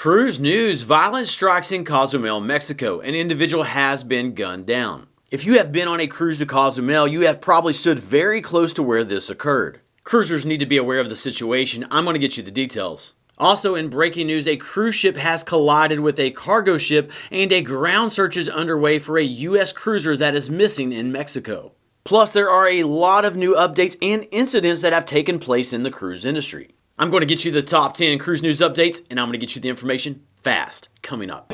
Cruise news: violent strikes in Cozumel, Mexico. An individual has been gunned down. If you have been on a cruise to Cozumel, you have probably stood very close to where this occurred. Cruisers need to be aware of the situation. I'm going to get you the details. Also in breaking news, a cruise ship has collided with a cargo ship and a ground search is underway for a U.S. cruiser that is missing in Mexico. Plus, there are a lot of new updates and incidents that have taken place in the cruise industry. I'm going to get you the top 10 cruise news updates, and I'm going to get you the information fast, coming up.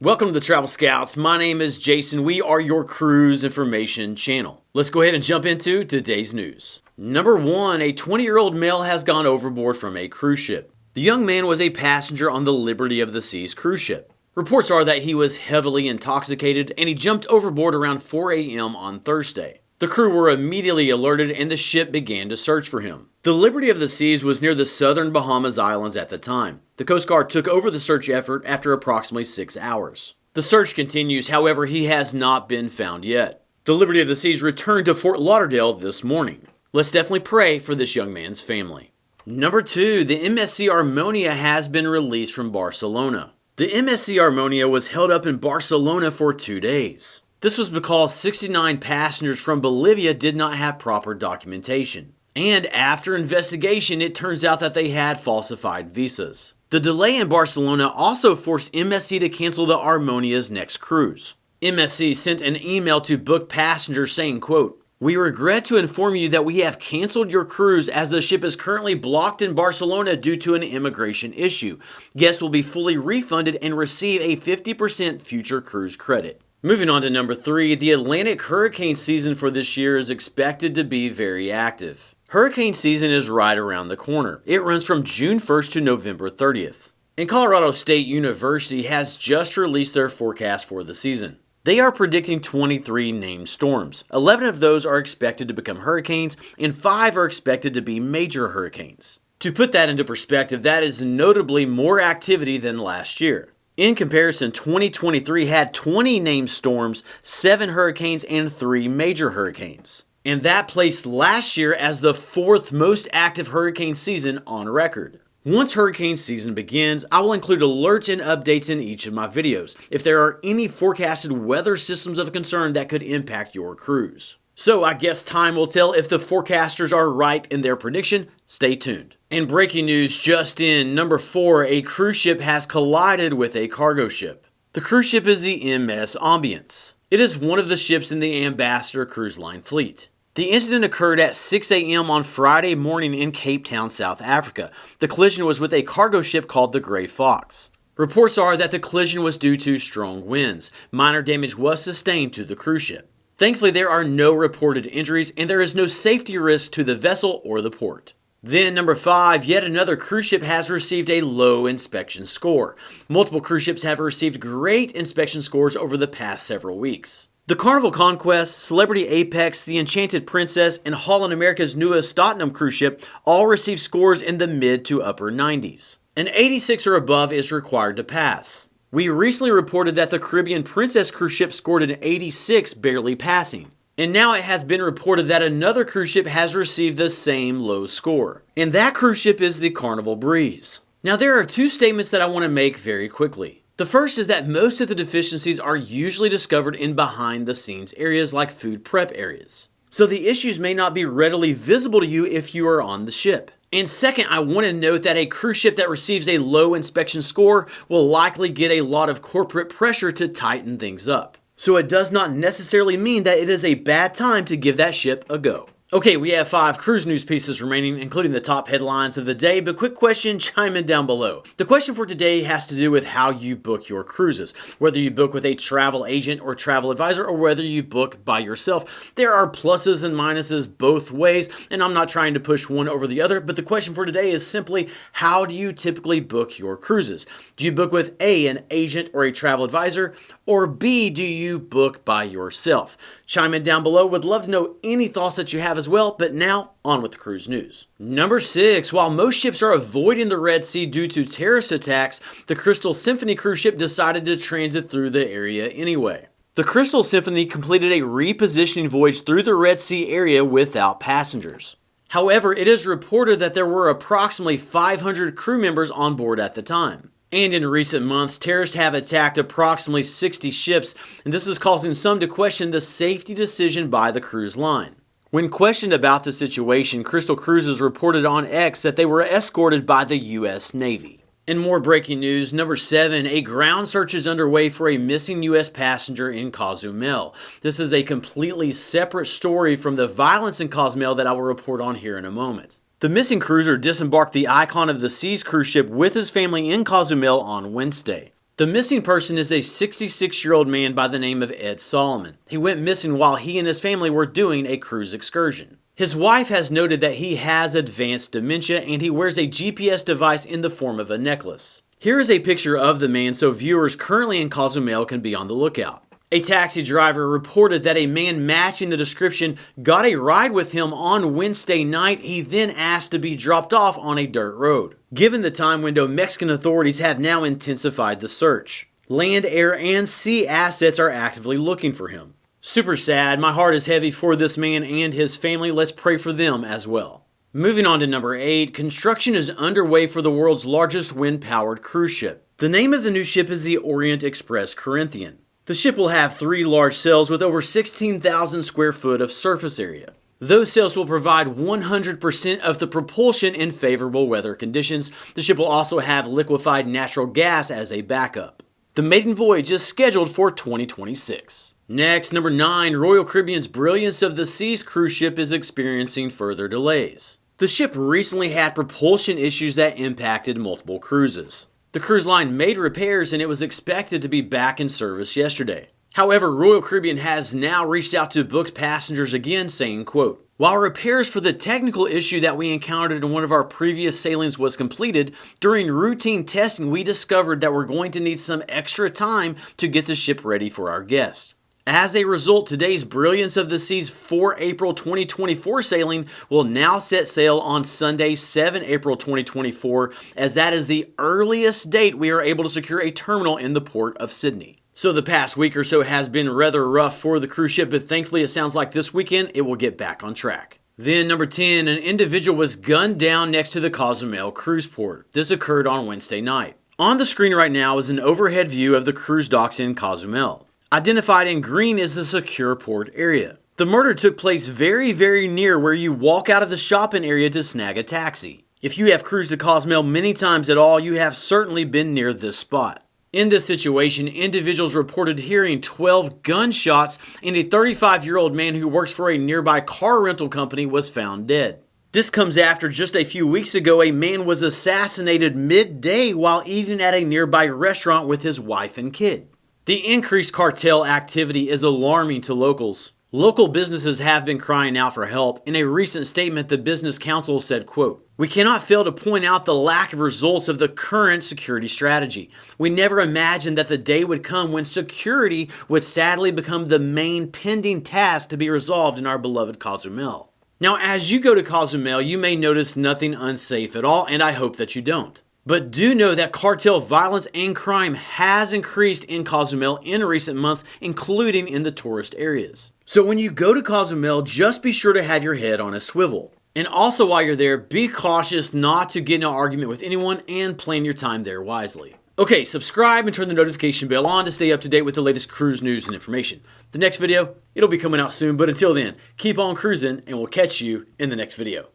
Welcome to the Travel Scouts. My name is Jason. We are your cruise information channel. Let's go ahead and jump into today's news. Number 1, a 20-year-old male has gone overboard from a cruise ship. The young man was a passenger on the 𝗵𝗲𝗃𝗍 cruise ship. Reports are that he was heavily intoxicated and he jumped overboard around 4 a.m. on Thursday. The crew were immediately alerted and the ship began to search for him. The 𝗵𝗲𝗃𝗍 was near the southern Bahamas Islands at the time. The Coast Guard took over the search effort after approximately 6 hours. The search continues, however, he has not been found yet. The 𝗵𝗲𝗃𝗍 returned to Fort Lauderdale this morning. Let's definitely pray for this young man's family. Number 2, the 𝗵𝗲 𝗪𝗼𝗄𝗃 has been released from Barcelona. The 𝗵𝗲 𝗪𝗼𝗄𝗃 was held up in Barcelona for 2 days. This was because 69 passengers from Bolivia did not have proper documentation. And after investigation, it turns out that they had falsified visas. The delay in Barcelona also forced 𝗵𝗲 to cancel the 𝗪𝗼𝗄𝗃's next cruise. 𝗵𝗲 sent an email to booked passengers saying, quote, "We regret to inform you that we have canceled your cruise as the ship is currently blocked in Barcelona due to an immigration issue. Guests will be fully refunded and receive a 50% future cruise credit." Moving on to number 3, the Atlantic hurricane season for this year is expected to be very active. Hurricane season is right around the corner. It runs from June 1st to November 30th. And Colorado State University has just released their forecast for the season. They are predicting 23 named storms. 11 of those are expected to become hurricanes, and 5 are expected to be major hurricanes. To put that into perspective, that is notably more activity than last year. In comparison, 2023 had 20 named storms, 7 hurricanes, and 3 major hurricanes. And that placed last year as the 4th most active hurricane season on record. Once hurricane season begins, I will include alerts and updates in each of my videos if there are any forecasted weather systems of concern that could impact your cruise. So I guess time will tell if the forecasters are right in their prediction. Stay tuned. And breaking news just in, number 4, a cruise ship has collided with a cargo ship. The cruise ship is the MS Ambiance. It is one of the ships in the Ambassador Cruise Line fleet. The incident occurred at 6 a.m. on Friday morning in Cape Town, South Africa. The collision was with a cargo ship called the Grey Fox. Reports are that the collision was due to strong winds. Minor damage was sustained to the cruise ship. Thankfully, there are no reported injuries and there is no safety risk to the vessel or the port. Then number 5, yet another cruise ship has received a low inspection score. Multiple cruise ships have received great inspection scores over the past several weeks. The Carnival Conquest, Celebrity Apex, the Enchanted Princess, and Holland America's newest Tottenham cruise ship all received scores in the mid to upper 90s. An 86 or above is required to pass. We recently reported that the Caribbean Princess cruise ship scored an 86, barely passing. And now it has been reported that another cruise ship has received the same low score. And that cruise ship is the Carnival Breeze. Now there are 2 statements that I want to make very quickly. The first is that most of the deficiencies are usually discovered in behind the scenes areas like food prep areas. So the issues may not be readily visible to you if you are on the ship. And second, I want to note that a cruise ship that receives a low inspection score will likely get a lot of corporate pressure to tighten things up. So it does not necessarily mean that it is a bad time to give that ship a go. Okay, we have 5 cruise news pieces remaining, including the top headlines of the day, but quick question, chime in down below. The question for today has to do with how you book your cruises. Whether you book with a travel agent or travel advisor, or whether you book by yourself. There are pluses and minuses both ways, and I'm not trying to push one over the other, but the question for today is simply, how do you typically book your cruises? Do you book with A, an agent or a travel advisor, or B, do you book by yourself? Chime in down below. Would love to know any thoughts that you have as well, but now on with the cruise news. Number 6, while most ships are avoiding the Red Sea due to terrorist attacks, the Crystal Symphony cruise ship decided to transit through the area anyway. The Crystal Symphony completed a repositioning voyage through the Red Sea area without passengers. However, it is reported that there were approximately 500 crew members on board at the time. And in recent months, terrorists have attacked approximately 60 ships, and this is causing some to question the safety decision by the cruise line. When questioned about the situation, Crystal Cruises reported on X that they were escorted by the U.S. Navy. In more breaking news, number 7, a ground search is underway for a missing U.S. passenger in Cozumel. This is a completely separate story from the violence in Cozumel that I will report on here in a moment. The missing cruiser disembarked the Icon of the Seas cruise ship with his family in Cozumel on Wednesday. The missing person is a 66-year-old man by the name of Ed Solomon. He went missing while he and his family were doing a cruise excursion. His wife has noted that he has advanced dementia and he wears a GPS device in the form of a necklace. Here is a picture of the man so viewers currently in Cozumel can be on the lookout. A taxi driver reported that a man matching the description got a ride with him on Wednesday night. He then asked to be dropped off on a dirt road. Given the time window, Mexican authorities have now intensified the search. Land, air, and sea assets are actively looking for him. Super sad. My heart is heavy for this man and his family. Let's pray for them as well. Moving on to number 8, construction is underway for the world's largest wind-powered cruise ship. The name of the new ship is the Orient Express Corinthian. The ship will have 3 large sails with over 16,000 square foot of surface area. Those sails will provide 100% of the propulsion in favorable weather conditions. The ship will also have liquefied natural gas as a backup. The maiden voyage is scheduled for 2026. Next, number 9, Royal Caribbean's Brilliance of the Seas cruise ship is experiencing further delays. The ship recently had propulsion issues that impacted multiple cruises. The cruise line made repairs and it was expected to be back in service yesterday. However, Royal Caribbean has now reached out to booked passengers again saying, quote, "While repairs for the technical issue that we encountered in one of our previous sailings was completed, during routine testing we discovered that we're going to need some extra time to get the ship ready for our guests. As a result, today's Brilliance of the Seas 4 April 2024 sailing will now set sail on Sunday, 7 April 2024, as that is the earliest date we are able to secure a terminal in the port of Sydney." So the past week or so has been rather rough for the cruise ship, but thankfully it sounds like this weekend it will get back on track. Then number 10, an individual was gunned down next to the Cozumel cruise port. This occurred on Wednesday night. On the screen right now is an overhead view of the cruise docks in Cozumel. Identified in green is the secure port area. The murder took place very, very near where you walk out of the shopping area to snag a taxi. If you have cruised to Cozumel many times at all, you have certainly been near this spot. In this situation, individuals reported hearing 12 gunshots and a 35-year-old man who works for a nearby car rental company was found dead. This comes after just a few weeks ago a man was assassinated midday while eating at a nearby restaurant with his wife and kid. The increased cartel activity is alarming to locals. Local businesses have been crying out for help. In a recent statement, the Business Council said, quote, "We cannot fail to point out the lack of results of the current security strategy. We never imagined that the day would come when security would sadly become the main pending task to be resolved in our beloved Cozumel." Now, as you go to Cozumel, you may notice nothing unsafe at all, and I hope that you don't. But do know that cartel violence and crime has increased in Cozumel in recent months, including in the tourist areas. So when you go to Cozumel, just be sure to have your head on a swivel. And also while you're there, be cautious not to get in an argument with anyone and plan your time there wisely. Okay, subscribe and turn the notification bell on to stay up to date with the latest cruise news and information. The next video, it'll be coming out soon, but until then, keep on cruising and we'll catch you in the next video.